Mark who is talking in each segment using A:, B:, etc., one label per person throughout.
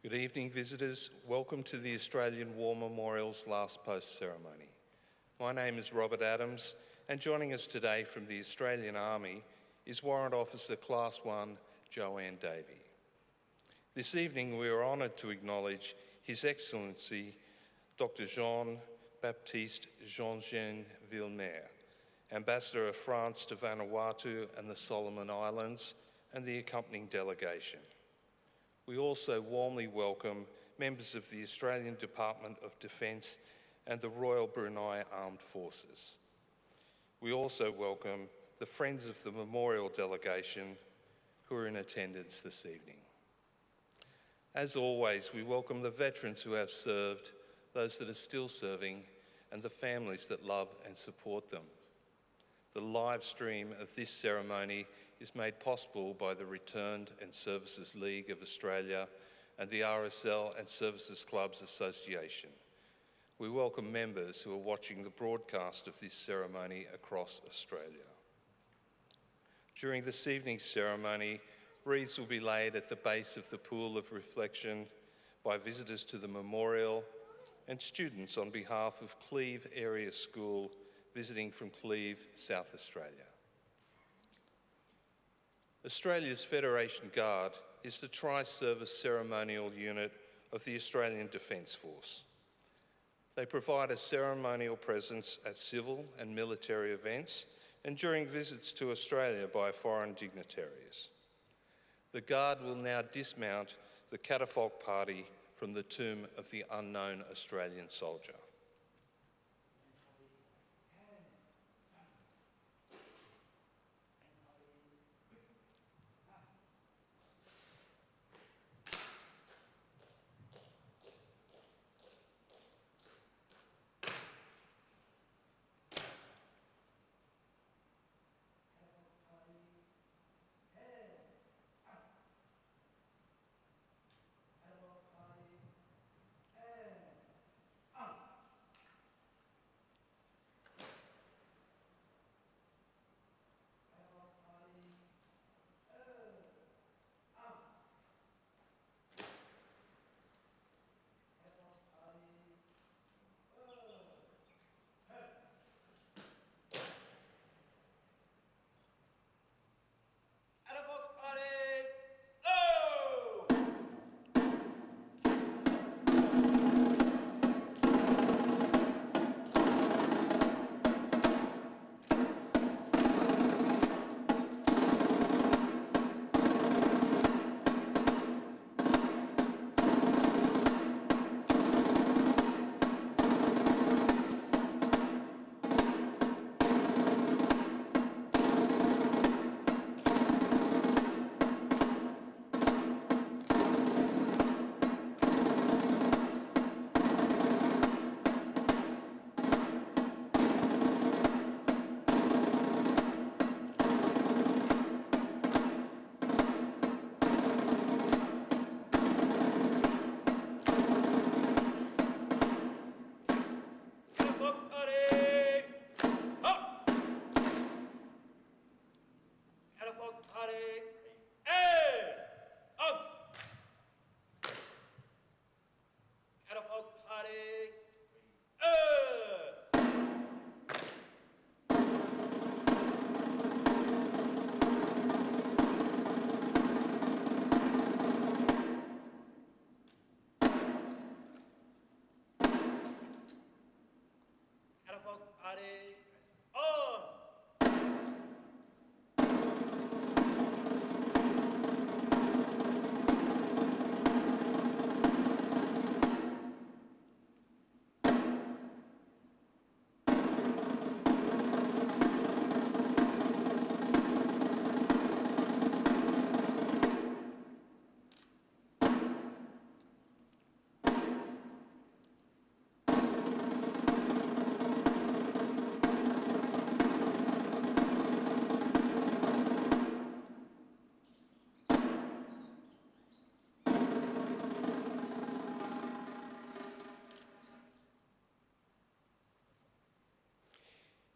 A: Good evening, visitors. Welcome to the Australian War Memorial's Last Post ceremony. My name is Robert Adams, and joining us today from the Australian Army is Warrant Officer Class 1 Joanne Davey. This evening we are honoured to acknowledge His Excellency Dr. Jean-Baptiste Jean Villemer, Ambassador of France to Vanuatu and the Solomon Islands, and the accompanying delegation. We also warmly welcome members of the Australian Department of Defence and the Royal Brunei Armed Forces. We also welcome the Friends of the Memorial delegation who are in attendance this evening. As always, we welcome the veterans who have served, those that are still serving, and the families that love and support them. The live stream of this ceremony is made possible by the Returned and Services League of Australia and the RSL and Services Clubs Association. We welcome members who are watching the broadcast of this ceremony across Australia. During this evening's ceremony, wreaths will be laid at the base of the pool of reflection by visitors to the memorial and students on behalf of Cleve Area School visiting from Cleve, South Australia. Australia's Federation Guard is the tri-service ceremonial unit of the Australian Defence Force. They provide a ceremonial presence at civil and military events and during visits to Australia by foreign dignitaries. The Guard will now dismount the catafalque party from the tomb of the unknown Australian soldier.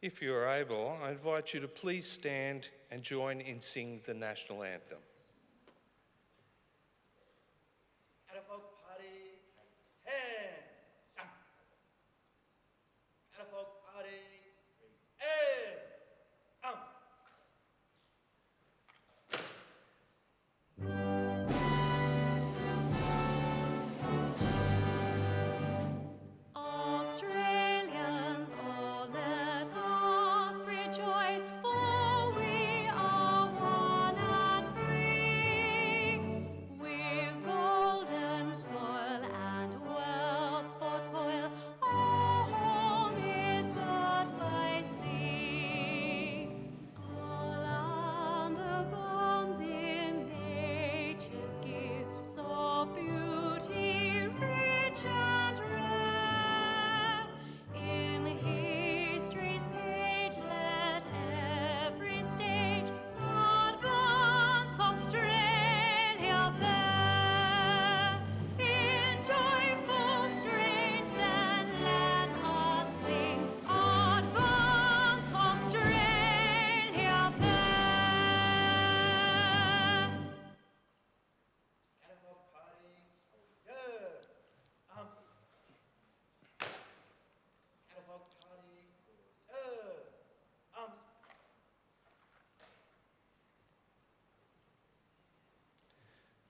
A: If you are able, I invite you to please stand and join in singing the national anthem.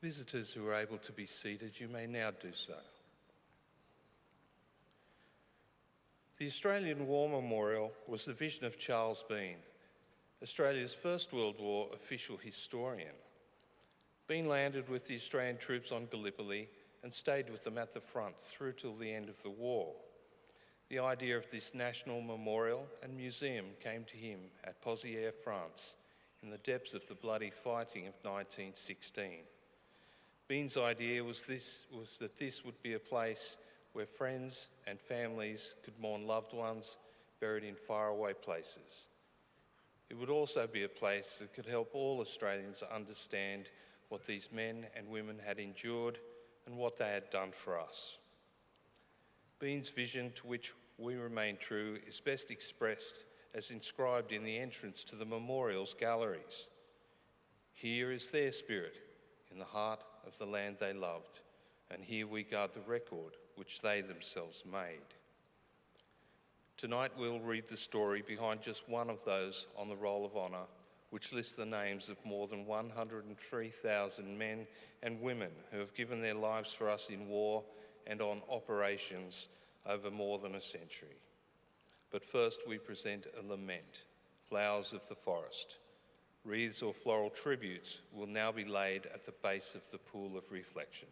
A: Visitors who are able to be seated, you may now do so. The Australian War Memorial was the vision of Charles Bean, Australia's First World War official historian. Bean landed with the Australian troops on Gallipoli and stayed with them at the front through till the end of the war. The idea of this national memorial and museum came to him at Pozières, France, in the depths of the bloody fighting of 1916. Bean's idea was that this would be a place where friends and families could mourn loved ones buried in faraway places. It would also be a place that could help all Australians understand what these men and women had endured and what they had done for us. Bean's vision, to which we remain true, is best expressed as inscribed in the entrance to the memorial's galleries. Here is their spirit, in the heart of the land they loved, and here we guard the record which they themselves made. Tonight we'll read the story behind just one of those on the Roll of Honour, which lists the names of more than 103,000 men and women who have given their lives for us in war and on operations over more than a century. But first we present a lament, Flowers of the Forest. Wreaths or floral tributes will now be laid at the base of the pool of reflection.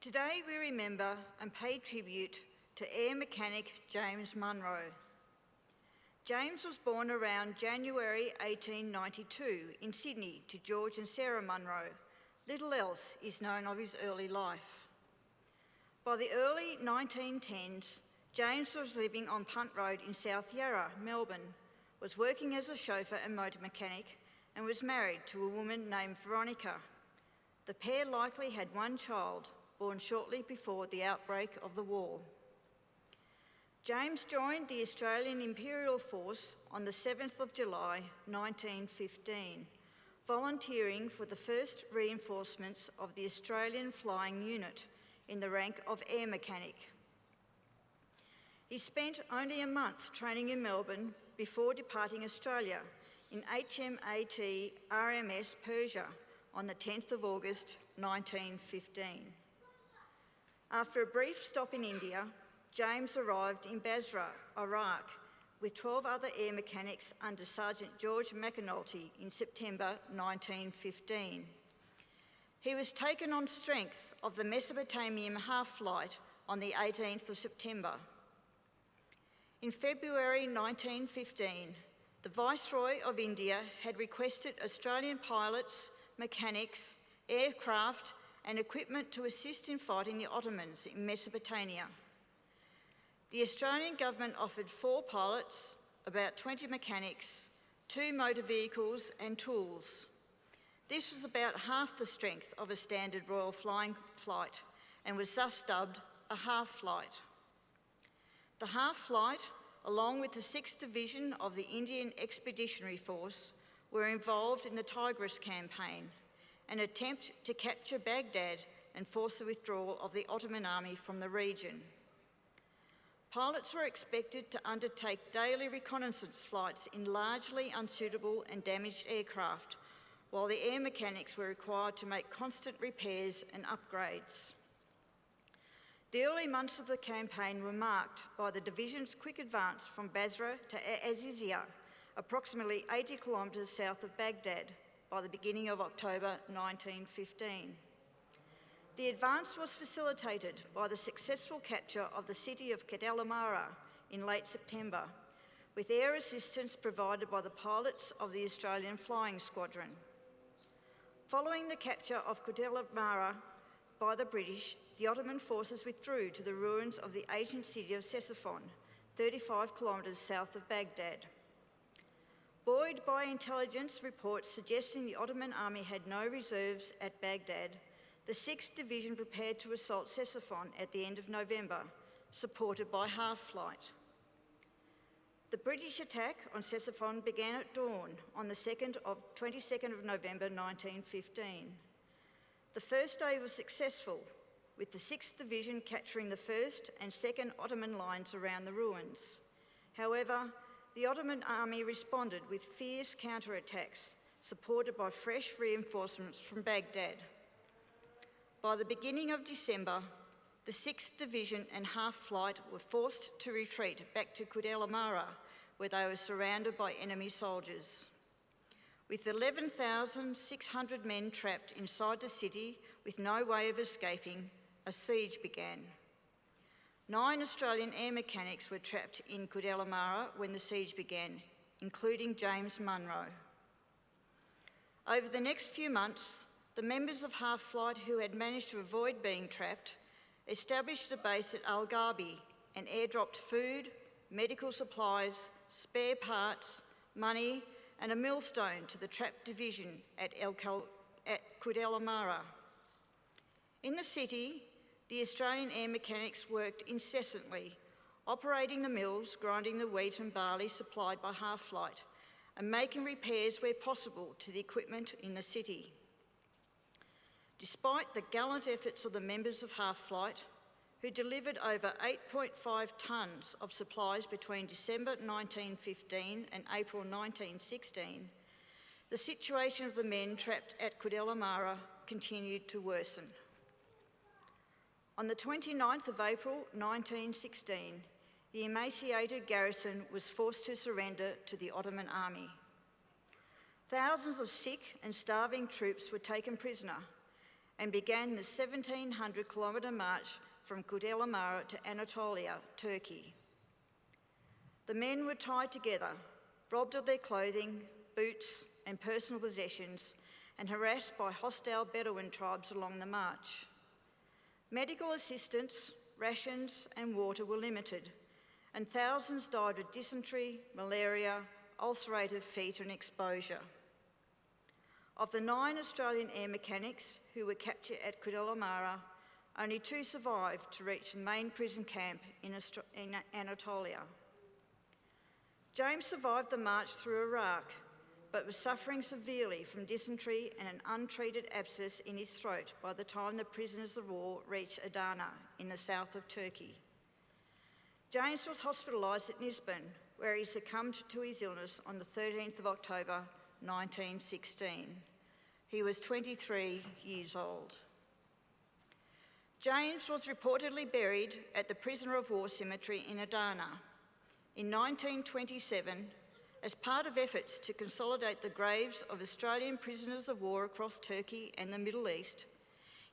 B: Today we remember and pay tribute to air mechanic James Munro. James was born around January 1892 in Sydney to George and Sarah Munro. Little else is known of his early life. By the early 1910s, James was living on Punt Road in South Yarra, Melbourne, was working as a chauffeur and motor mechanic, and was married to a woman named Veronica. The pair likely had one child, born shortly before the outbreak of the war. James joined the Australian Imperial Force on the 7th of July 1915, volunteering for the first reinforcements of the Australian Flying Unit in the rank of air mechanic. He spent only a month training in Melbourne before departing Australia in HMAT RMS Persia on the 10th of August 1915. After a brief stop in India, James arrived in Basra, Iraq, with 12 other air mechanics under Sergeant George McAnulty in September 1915. He was taken on strength of the Mesopotamian half-flight on the 18th of September. In February 1915, the Viceroy of India had requested Australian pilots, mechanics, aircraft and equipment to assist in fighting the Ottomans in Mesopotamia. The Australian government offered 4 pilots, about 20 mechanics, 2 motor vehicles and tools. This was about half the strength of a standard Royal Flying flight and was thus dubbed a half-flight. The half-flight, along with the 6th Division of the Indian Expeditionary Force, were involved in the Tigris campaign, an attempt to capture Baghdad and force the withdrawal of the Ottoman army from the region. Pilots were expected to undertake daily reconnaissance flights in largely unsuitable and damaged aircraft, while the air mechanics were required to make constant repairs and upgrades. The early months of the campaign were marked by the division's quick advance from Basra to Azizia, approximately 80 kilometres south of Baghdad, by the beginning of October 1915. The advance was facilitated by the successful capture of the city of Kut El Amara in late September, with air assistance provided by the pilots of the Australian Flying Squadron. Following the capture of Kut El Amara by the British, the Ottoman forces withdrew to the ruins of the ancient city of Ctesiphon, 35 kilometres south of Baghdad. Buoyed by intelligence reports suggesting the Ottoman army had no reserves at Baghdad, the 6th Division prepared to assault Ctesiphon at the end of November, supported by half-flight. The British attack on Ctesiphon began at dawn on the 22nd of November 1915. The first day was successful, with the 6th Division capturing the 1st and 2nd Ottoman lines around the ruins. However, the Ottoman army responded with fierce counterattacks, supported by fresh reinforcements from Baghdad. By the beginning of December, the 6th Division and half-flight were forced to retreat back to Kut El Amara, where they were surrounded by enemy soldiers. With 11,600 men trapped inside the city with no way of escaping, a siege began. 9 Australian air mechanics were trapped in Kut El Amara when the siege began, including James Munro. Over the next few months, the members of half-flight who had managed to avoid being trapped established a base at Al Ghabi and airdropped food, medical supplies, spare parts, money and a millstone to the trapped division at Kut El Amara. In the city, the Australian air mechanics worked incessantly, operating the mills, grinding the wheat and barley supplied by half-flight, and making repairs where possible to the equipment in the city. Despite the gallant efforts of the members of half-flight, who delivered over 8.5 tonnes of supplies between December 1915 and April 1916, the situation of the men trapped at Kut El Amara continued to worsen. On the 29th of April 1916, the emaciated garrison was forced to surrender to the Ottoman army. Thousands of sick and starving troops were taken prisoner and began the 1,700-kilometre march from Guadalmara to Anatolia, Turkey. The men were tied together, robbed of their clothing, boots and personal possessions, and harassed by hostile Bedouin tribes along the march. Medical assistance, rations and water were limited, and thousands died of dysentery, malaria, ulcerated feet and exposure. Of the 9 Australian air mechanics who were captured at Guadalmara, only 2 survived to reach the main prison camp in Anatolia. James survived the march through Iraq, but was suffering severely from dysentery and an untreated abscess in his throat by the time the prisoners of war reached Adana in the south of Turkey. James was hospitalised at Nisbon, where he succumbed to his illness on the 13th of October 1916. He was 23 years old. James was reportedly buried at the Prisoner of War Cemetery in Adana. In 1927, as part of efforts to consolidate the graves of Australian prisoners of war across Turkey and the Middle East,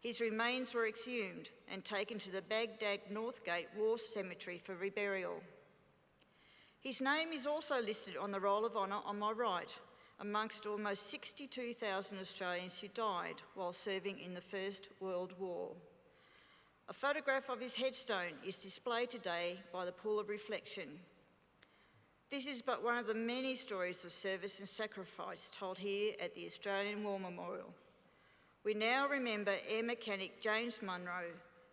B: his remains were exhumed and taken to the Baghdad Northgate War Cemetery for reburial. His name is also listed on the Roll of Honour on my right, amongst almost 62,000 Australians who died while serving in the First World War. A photograph of his headstone is displayed today by the Pool of Reflection. This is but one of the many stories of service and sacrifice told here at the Australian War Memorial. We now remember air mechanic James Munro,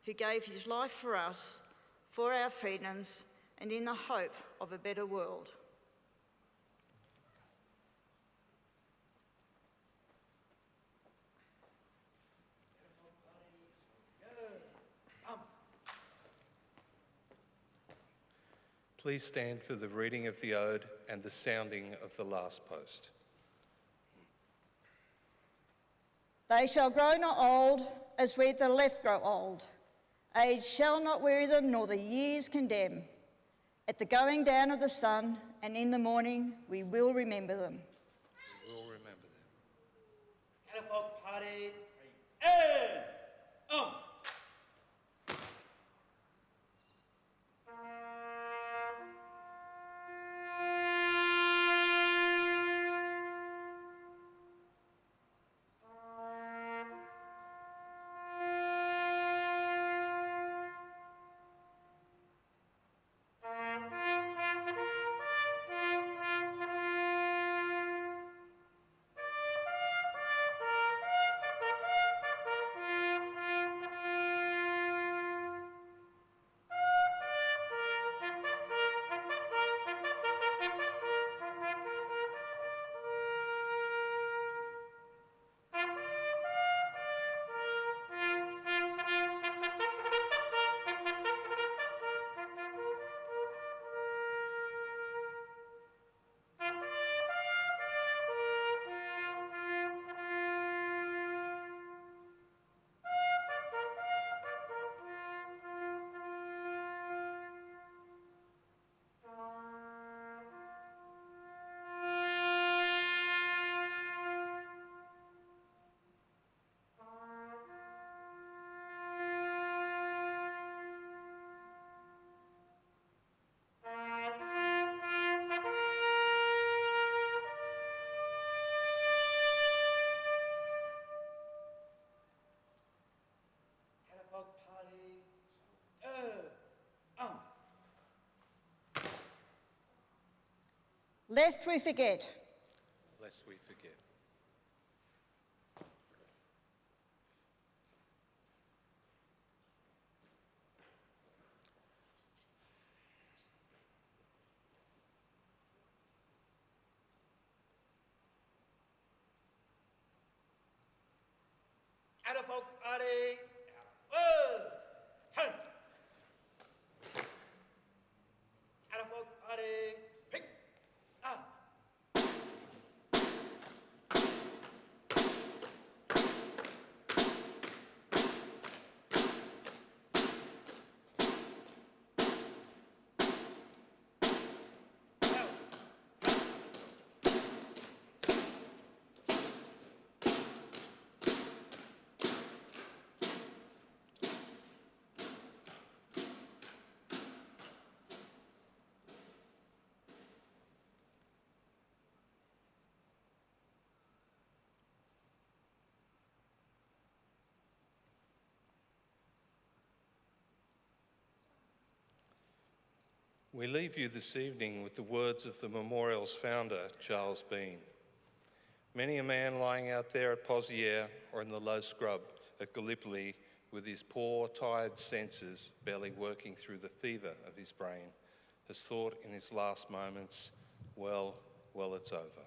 B: who gave his life for us, for our freedoms, and in the hope of a better world.
A: Please stand for the reading of the ode and the sounding of the last post.
B: They shall grow not old as we the left grow old. Age shall not weary them, nor the years condemn. At the going down of the sun and in the morning, we will remember them.
A: We will remember them.
C: Catafalque Party and arms.
B: Lest we forget.
A: Lest we forget.
C: Catafalque Party was turn. Catafalque Party pick up.
A: We leave you this evening with the words of the memorial's founder, Charles Bean. Many a man lying out there at Poziere or in the low scrub at Gallipoli with his poor, tired senses barely working through the fever of his brain has thought in his last moments, well, it's over.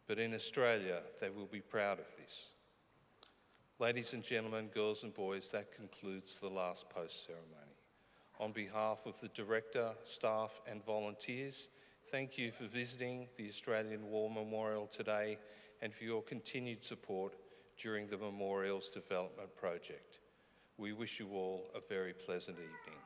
A: But in Australia, they will be proud of this. Ladies and gentlemen, girls and boys, that concludes the last post ceremony. On behalf of the Director, staff and volunteers, thank you for visiting the Australian War Memorial today and for your continued support during the Memorial's development project. We wish you all a very pleasant evening.